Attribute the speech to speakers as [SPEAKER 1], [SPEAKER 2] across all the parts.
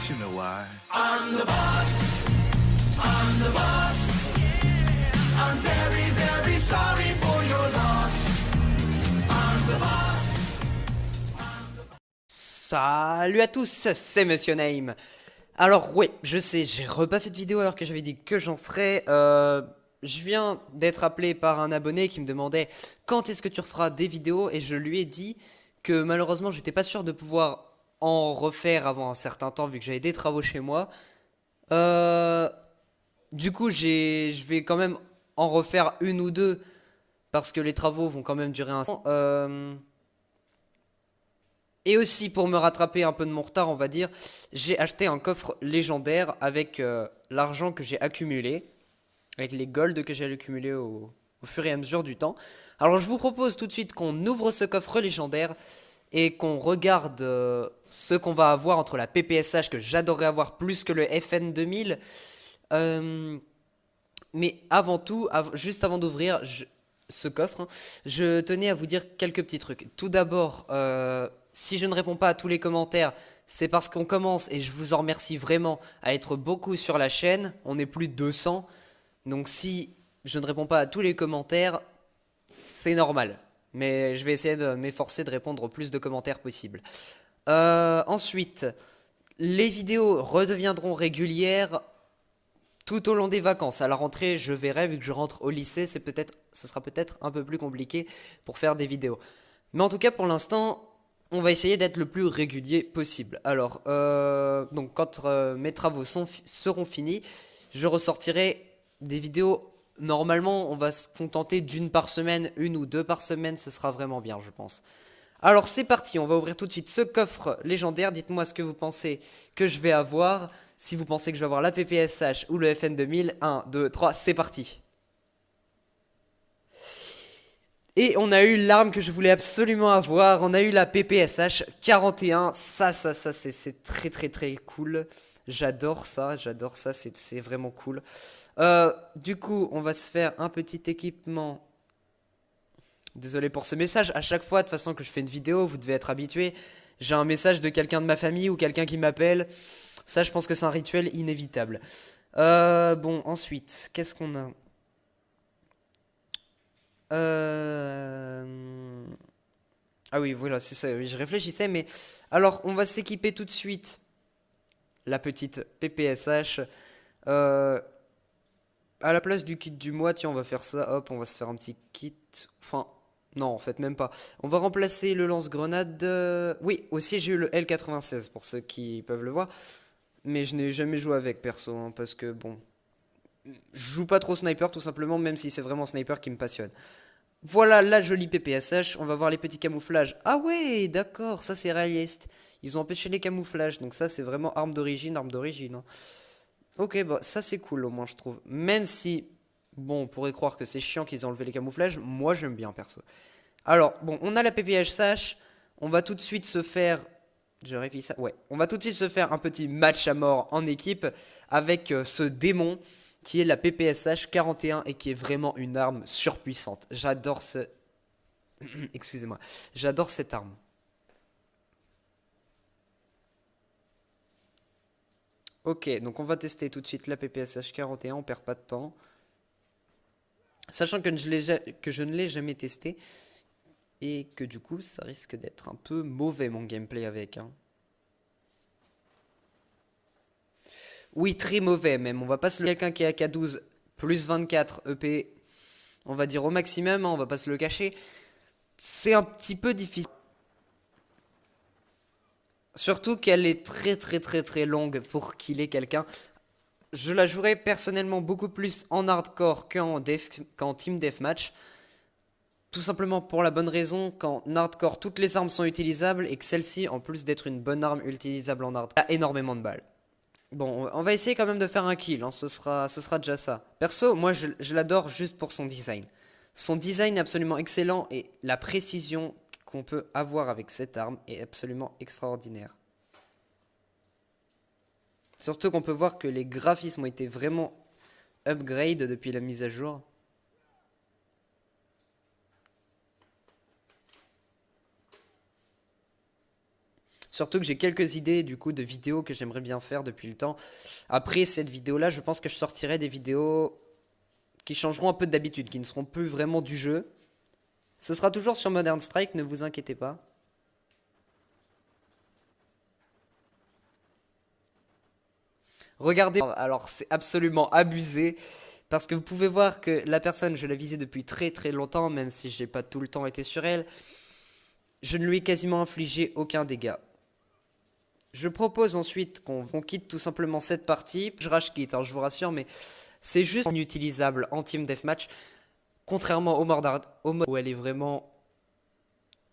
[SPEAKER 1] You know why?
[SPEAKER 2] I'm the boss. I'm the boss. I'm very, very sorry for your loss. I'm the boss.
[SPEAKER 3] Salut à tous, c'est Monsieur Name. Alors ouais, je sais, j'ai pas fait de vidéo alors que j'avais dit que j'en ferais. Je viens d'être appelé par un abonné qui me demandait quand est-ce que tu referas des vidéos et je lui ai dit que malheureusement j'étais pas sûr de pouvoir en refaire avant un certain temps vu que j'avais des travaux chez moi. Euh, du coup je vais quand même en refaire une ou deux parce que les travaux vont quand même durer un temps. Et aussi pour me rattraper un peu de mon retard, on va dire, j'ai acheté un coffre légendaire avec l'argent que j'ai accumulé, avec les golds que j'ai accumulés au fur et à mesure du temps. Alors je vous propose tout de suite qu'on ouvre ce coffre légendaire et qu'on regarde ce qu'on va avoir entre la PPSH que j'adorerais avoir plus que le FN 2000. Euh, mais avant tout, juste avant d'ouvrir ce coffre, hein, je tenais à vous dire quelques petits trucs. Tout d'abord, si je ne réponds pas à tous les commentaires, c'est parce qu'on commence, et je vous en remercie vraiment, à être beaucoup sur la chaîne. On est plus de 200. Donc si je ne réponds pas à tous les commentaires, c'est normal. Mais je vais essayer de m'efforcer de répondre au plus de commentaires possible. Ensuite, les vidéos redeviendront régulières tout au long des vacances. À la rentrée, je verrai, vu que je rentre au lycée, ce sera peut-être un peu plus compliqué pour faire des vidéos. Mais en tout cas, pour l'instant, on va essayer d'être le plus régulier possible. Alors, donc quand mes travaux seront finis, je ressortirai des vidéos. Normalement, on va se contenter d'une par semaine, une ou deux par semaine, ce sera vraiment bien, je pense. Alors c'est parti, on va ouvrir tout de suite ce coffre légendaire. Dites-moi ce que vous pensez que je vais avoir. Si vous pensez que je vais avoir la PPSH ou le FN 2000, 1, 2, 3, c'est parti. Et on a eu l'arme que je voulais absolument avoir. On a eu la PPSH 41. Ça, c'est très très très cool. J'adore ça, c'est vraiment cool. Du coup, on va se faire un petit équipement. Désolé pour ce message. À chaque fois, de toute façon, que je fais une vidéo, vous devez être habitué. J'ai un message de quelqu'un de ma famille ou quelqu'un qui m'appelle. Ça, je pense que c'est un rituel inévitable. Bon, ensuite, qu'est-ce qu'on a? Ah oui, voilà, c'est ça. Oui, je réfléchissais, mais alors, on va s'équiper tout de suite. La petite PPSH. Euh, à la place du kit du mois, tiens, on va faire ça. Hop, on va se faire un petit kit. Enfin, non, en fait, même pas. On va remplacer le lance-grenade. Oui, aussi, j'ai eu le L96 pour ceux qui peuvent le voir. Mais je n'ai jamais joué avec perso, hein, parce que bon, je joue pas trop sniper tout simplement, même si c'est vraiment sniper qui me passionne. Voilà la jolie PPSH, on va voir les petits camouflages. Ah ouais, d'accord, ça c'est réaliste. Ils ont empêché les camouflages, donc ça c'est vraiment arme d'origine, hein. Ok, bah ça c'est cool au moins je trouve. Même si, bon, on pourrait croire que c'est chiant qu'ils aient enlevé les camouflages, moi j'aime bien perso. Alors, bon, on a la PPSH, on va tout de suite se faire. Je réfléchis ça. Ouais, on va tout de suite se faire un petit match à mort en équipe avec ce démon qui est la PPSH 41 et qui est vraiment une arme surpuissante. J'adore ce. Excusez-moi. J'adore cette arme. Ok, donc on va tester tout de suite la PPSH 41, on perd pas de temps. Sachant que je ne l'ai jamais testé et que du coup ça risque d'être un peu mauvais mon gameplay avec, hein. Oui, très mauvais même. On va pas se le quelqu'un qui est à K12 plus 24 EP, on va dire au maximum, hein, on va pas se le cacher. C'est un petit peu difficile. Surtout qu'elle est très très très très longue pour killer quelqu'un. Je la jouerais personnellement beaucoup plus en hardcore qu'en team deathmatch. Tout simplement pour la bonne raison qu'en hardcore toutes les armes sont utilisables et que celle-ci, en plus d'être une bonne arme utilisable en hardcore, a énormément de balles. Bon, on va essayer quand même de faire un kill, hein, ce sera déjà ça. Perso, moi je l'adore juste pour son design. Son design est absolument excellent et la précision qu'on peut avoir avec cette arme est absolument extraordinaire. Surtout qu'on peut voir que les graphismes ont été vraiment upgrade depuis la mise à jour. Surtout que j'ai quelques idées du coup de vidéos que j'aimerais bien faire depuis le temps. Après cette vidéo-là, je pense que je sortirai des vidéos qui changeront un peu d'habitude, qui ne seront plus vraiment du jeu. Ce sera toujours sur Modern Strike, ne vous inquiétez pas. Regardez, alors c'est absolument abusé. Parce que vous pouvez voir que la personne, je la visais depuis très très longtemps, même si j'ai pas tout le temps été sur elle. Je ne lui ai quasiment infligé aucun dégât. Je propose ensuite qu'on quitte tout simplement cette partie. Je rage quitte, hein, je vous rassure, mais c'est juste inutilisable en team deathmatch. Contrairement au mode où elle est vraiment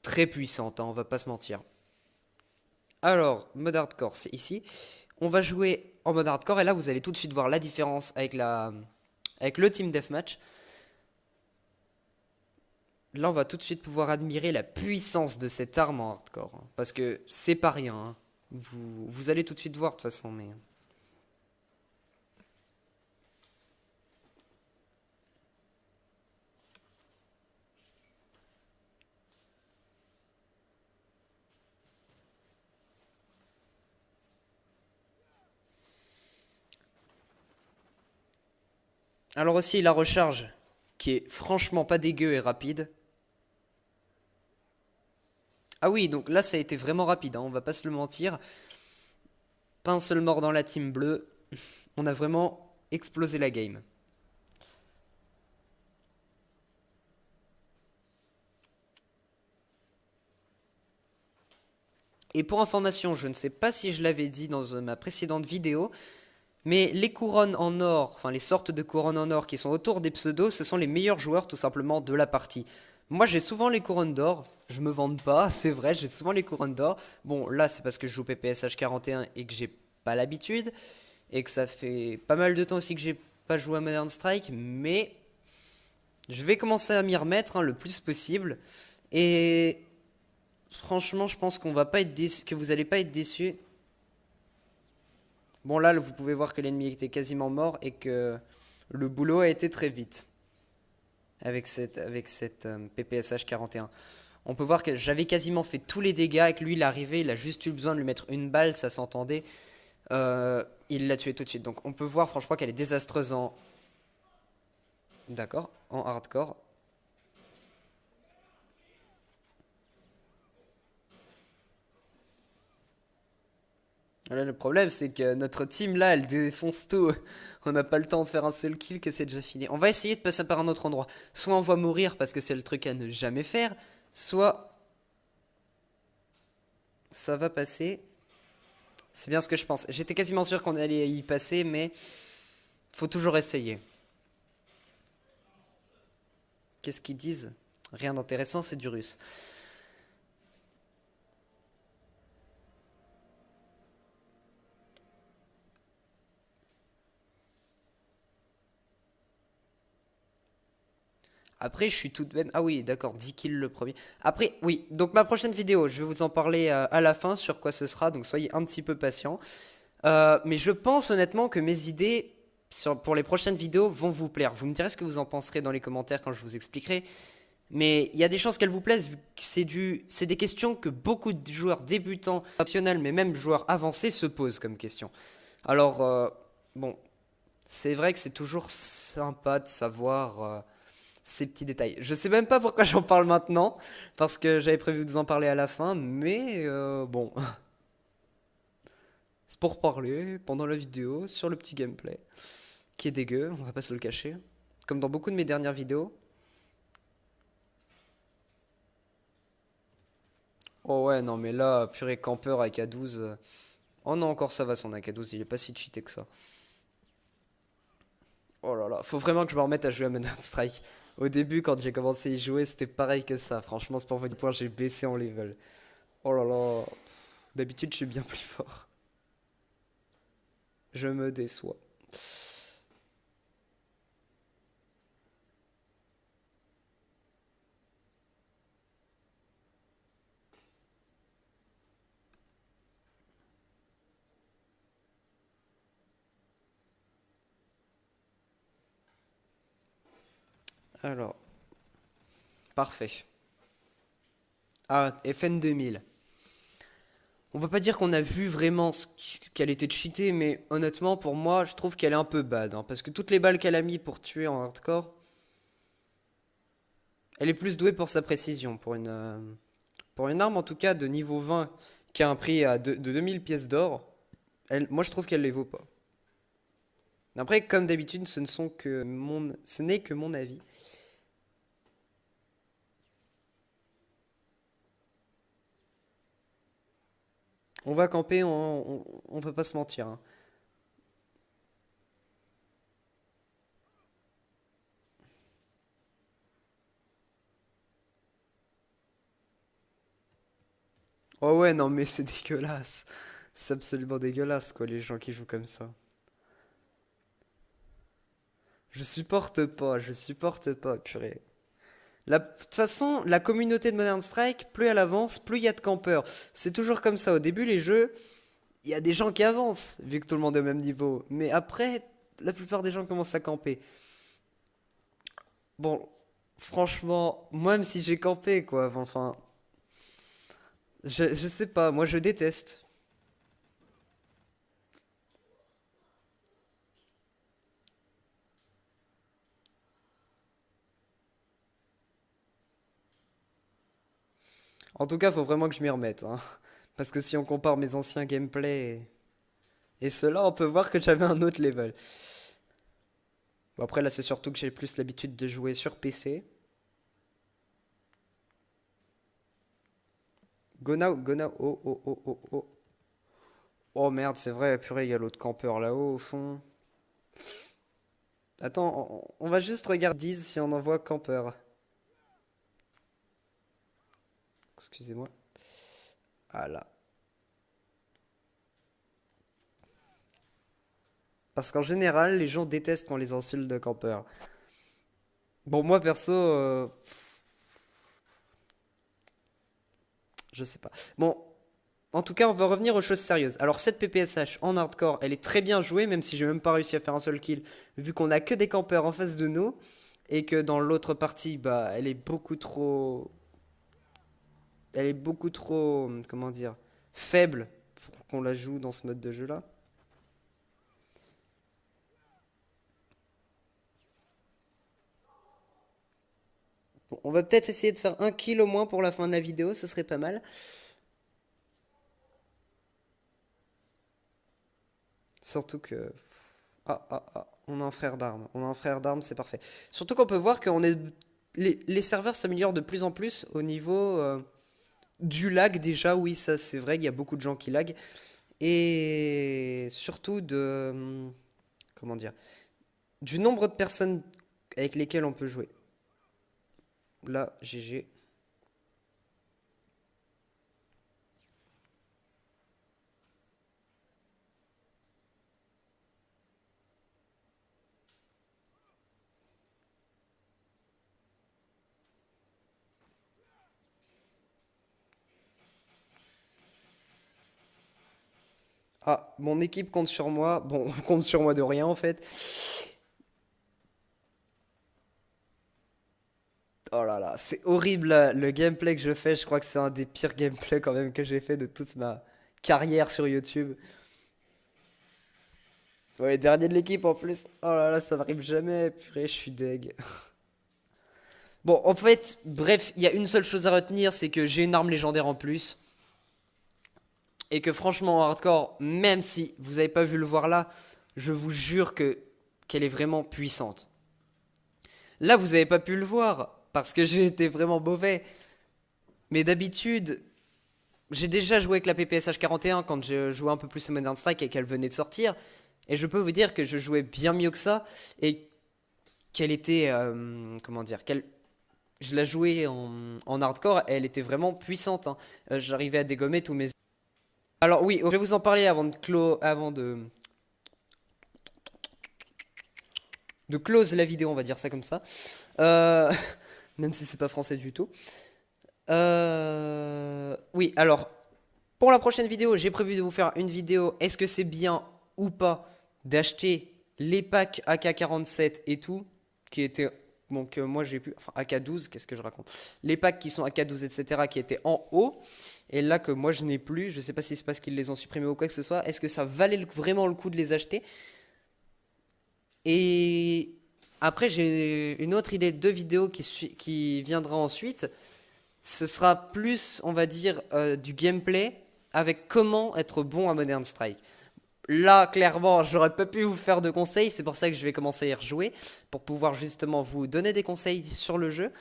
[SPEAKER 3] très puissante, hein, on va pas se mentir. Alors, mode hardcore, c'est ici. On va jouer en mode hardcore et là vous allez tout de suite voir la différence avec le team deathmatch. Là, on va tout de suite pouvoir admirer la puissance de cette arme en hardcore, hein, parce que c'est pas rien, hein. Vous allez tout de suite voir de toute façon, mais... Alors aussi, la recharge, qui est franchement pas dégueu et rapide. Ah oui, donc là, ça a été vraiment rapide, hein, on va pas se le mentir. Pas un seul mort dans la team bleue. On a vraiment explosé la game. Et pour information, je ne sais pas si je l'avais dit dans ma précédente vidéo, mais les couronnes en or, enfin les sortes de couronnes en or qui sont autour des pseudos, ce sont les meilleurs joueurs tout simplement de la partie. Moi j'ai souvent les couronnes d'or, je me vante pas, c'est vrai, j'ai souvent les couronnes d'or. Bon là c'est parce que je joue PPSH 41 et que j'ai pas l'habitude, et que ça fait pas mal de temps aussi que j'ai pas joué à Modern Strike, mais je vais commencer à m'y remettre, hein, le plus possible. Et franchement je pense qu'on va pas être déçu, que vous allez pas être déçus. Bon là, vous pouvez voir que l'ennemi était quasiment mort et que le boulot a été très vite avec cette PPSH 41. On peut voir que j'avais quasiment fait tous les dégâts avec lui, il est arrivé, il a juste eu besoin de lui mettre une balle, ça s'entendait. Il l'a tué tout de suite. Donc on peut voir franchement qu'elle est désastreuse en... D'accord, en hardcore. Là, le problème, c'est que notre team, là, elle défonce tout. On n'a pas le temps de faire un seul kill, que c'est déjà fini. On va essayer de passer par un autre endroit. Soit on va mourir parce que c'est le truc à ne jamais faire, soit ça va passer. C'est bien ce que je pense. J'étais quasiment sûr qu'on allait y passer, mais faut toujours essayer. Qu'est-ce qu'ils disent? Rien d'intéressant, c'est du russe. Après, je suis tout de même... Ah oui, d'accord, 10 kills le premier. Après, oui, donc ma prochaine vidéo, je vais vous en parler à la fin sur quoi ce sera, donc soyez un petit peu patients. Mais je pense honnêtement que mes idées pour les prochaines vidéos vont vous plaire. Vous me direz ce que vous en penserez dans les commentaires quand je vous expliquerai. Mais il y a des chances qu'elles vous plaisent, vu que c'est des questions que beaucoup de joueurs débutants, optionnels, mais même joueurs avancés se posent comme question. Alors, bon, c'est vrai que c'est toujours sympa de savoir ces petits détails. Je sais même pas pourquoi j'en parle maintenant, parce que j'avais prévu de vous en parler à la fin, mais bon, c'est pour parler pendant la vidéo sur le petit gameplay, qui est dégueu, on va pas se le cacher, comme dans beaucoup de mes dernières vidéos. Oh ouais, non mais là, purée campeur avec A12. Oh non, encore ça va son AK-12, il est pas si cheaté que ça. Oh là là, faut vraiment que je me remette à jouer à Modern Strike. Au début, quand j'ai commencé à y jouer, c'était pareil que ça. Franchement, c'est pour vous dire point, j'ai baissé en level. Oh là là, d'habitude, je suis bien plus fort. Je me déçois. Alors, parfait. Ah, FN 2000. On va pas dire qu'on a vu vraiment qu'elle était cheatée, mais honnêtement, pour moi, je trouve qu'elle est un peu bad, hein, parce que toutes les balles qu'elle a mis pour tuer en hardcore, elle est plus douée pour sa précision. Pour une arme, en tout cas, de niveau 20, qui a un prix de 2000 pièces d'or, moi, je trouve qu'elle les vaut pas. Après, comme d'habitude, ce n'est que mon avis. On va camper, on peut pas se mentir, hein. Oh ouais, non, mais c'est dégueulasse. C'est absolument dégueulasse, quoi, les gens qui jouent comme ça. Je supporte pas, purée. De toute façon, la communauté de Modern Strike, plus elle avance, plus il y a de campeurs. C'est toujours comme ça. Au début, les jeux, il y a des gens qui avancent, vu que tout le monde est au même niveau. Mais après, la plupart des gens commencent à camper. Bon, franchement, moi, même si j'ai campé, quoi, enfin, je sais pas, moi je déteste. En tout cas, faut vraiment que je m'y remette, hein. Parce que si on compare mes anciens gameplays et ceux-là, on peut voir que j'avais un autre level. Bon, après, là, c'est surtout que j'ai plus l'habitude de jouer sur PC. Go now, go now. Oh, oh, oh, oh, oh. Oh merde, c'est vrai, purée, il y a l'autre campeur là-haut au fond. Attends, on va juste regarder si on envoie campeur. Excusez-moi. Ah là. Parce qu'en général, les gens détestent quand on les insulte de campeur. Bon, moi perso, je sais pas. Bon, en tout cas, on va revenir aux choses sérieuses. Alors, cette PPSH en hardcore, elle est très bien jouée, même si j'ai même pas réussi à faire un seul kill, vu qu'on a que des campeurs en face de nous, et que dans l'autre partie, bah, elle est beaucoup trop, comment dire, faible pour qu'on la joue dans ce mode de jeu-là. Bon, on va peut-être essayer de faire un kill au moins pour la fin de la vidéo, ce serait pas mal. Surtout que... on a un frère d'armes. On a un frère d'armes, c'est parfait. Surtout qu'on peut voir que les serveurs s'améliorent de plus en plus au niveau du lag déjà. Oui, ça c'est vrai, il y a beaucoup de gens qui lag. Et surtout comment dire? Du nombre de personnes avec lesquelles on peut jouer. Là, GG. Ah, mon équipe compte sur moi. Bon, on compte sur moi de rien en fait. Oh là là, c'est horrible le gameplay que je fais. Je crois que c'est un des pires gameplays quand même que j'ai fait de toute ma carrière sur YouTube. Ouais, dernier de l'équipe en plus. Oh là là, ça m'arrive jamais. Purée, je suis deg. Bon, en fait, bref, il y a une seule chose à retenir, c'est que j'ai une arme légendaire en plus. Et que franchement, en hardcore, même si vous n'avez pas vu le voir là, je vous jure qu'elle est vraiment puissante. Là, vous n'avez pas pu le voir, parce que j'ai été vraiment mauvais. Mais d'habitude, j'ai déjà joué avec la PPSH 41 quand je jouais un peu plus à Modern Strike et qu'elle venait de sortir. Et je peux vous dire que je jouais bien mieux que ça. Et qu'elle était... comment dire je la jouais en hardcore, elle était vraiment puissante, hein. J'arrivais à dégommer tous mes... Alors oui, je vais vous en parler avant de close la vidéo, on va dire ça comme ça. Euh, Même si c'est pas français du tout. Oui, alors, pour la prochaine vidéo, j'ai prévu de vous faire une vidéo. Est-ce que c'est bien ou pas d'acheter les packs AK-47 et tout, qui étaient Donc moi j'ai pu, enfin AK12, qu'est-ce que je raconte? Les packs qui sont AK12, etc., qui étaient en haut, et là que moi je n'ai plus, je sais pas si c'est parce qu'ils les ont supprimés ou quoi que ce soit, est-ce que ça valait vraiment le coup de les acheter? Et après j'ai une autre idée de vidéo qui viendra ensuite, ce sera plus, on va dire, du gameplay avec comment être bon à Modern Strike. Là, clairement, j'aurais pas pu vous faire de conseils, c'est pour ça que je vais commencer à y rejouer, pour pouvoir justement vous donner des conseils sur le jeu.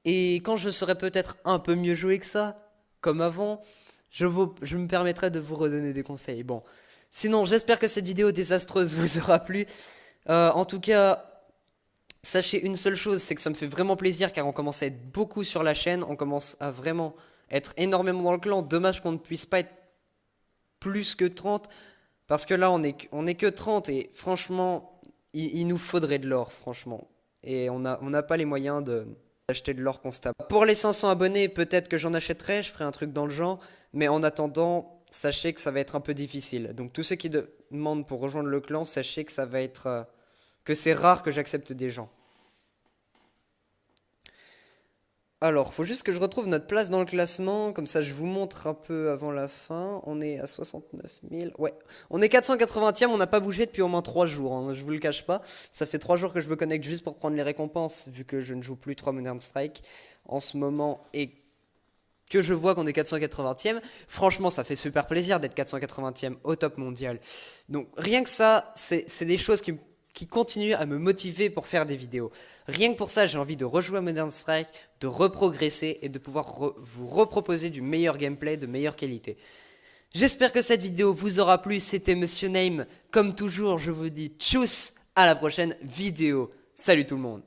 [SPEAKER 3] Et quand je serai peut-être un peu mieux joué que ça, comme avant, je me permettrai de vous redonner des conseils. Bon, sinon, j'espère que cette vidéo désastreuse vous aura plu. En tout cas, sachez une seule chose, c'est que ça me fait vraiment plaisir car on commence à être beaucoup sur la chaîne, on commence à vraiment être énormément dans le clan. Dommage qu'on ne puisse pas être plus que 30 parce que là on est que 30 et franchement il nous faudrait de l'or franchement et on n'a pas les moyens d'acheter de l'or constamment. Pour les 500 abonnés peut-être que j'en achèterai, je ferai un truc dans le genre, mais en attendant sachez que ça va être un peu difficile. Donc tous ceux qui demandent pour rejoindre le clan, sachez que ça va être que c'est rare que j'accepte des gens. Alors, faut juste que je retrouve notre place dans le classement, comme ça je vous montre un peu avant la fin. On est à 69 000, ouais. On est 480e, on n'a pas bougé depuis au moins 3 jours, hein, je vous le cache pas. Ça fait 3 jours que je me connecte juste pour prendre les récompenses, vu que je ne joue plus 3 Modern Strike en ce moment et que je vois qu'on est 480e. Franchement, ça fait super plaisir d'être 480e au top mondial. Donc rien que ça, c'est des choses qui continuent à me motiver pour faire des vidéos. Rien que pour ça, j'ai envie de rejouer à Modern Strike, de reprogresser et de pouvoir vous reproposer du meilleur gameplay, de meilleure qualité. J'espère que cette vidéo vous aura plu. C'était Monsieur Name. Comme toujours, je vous dis tchuss, à la prochaine vidéo. Salut tout le monde.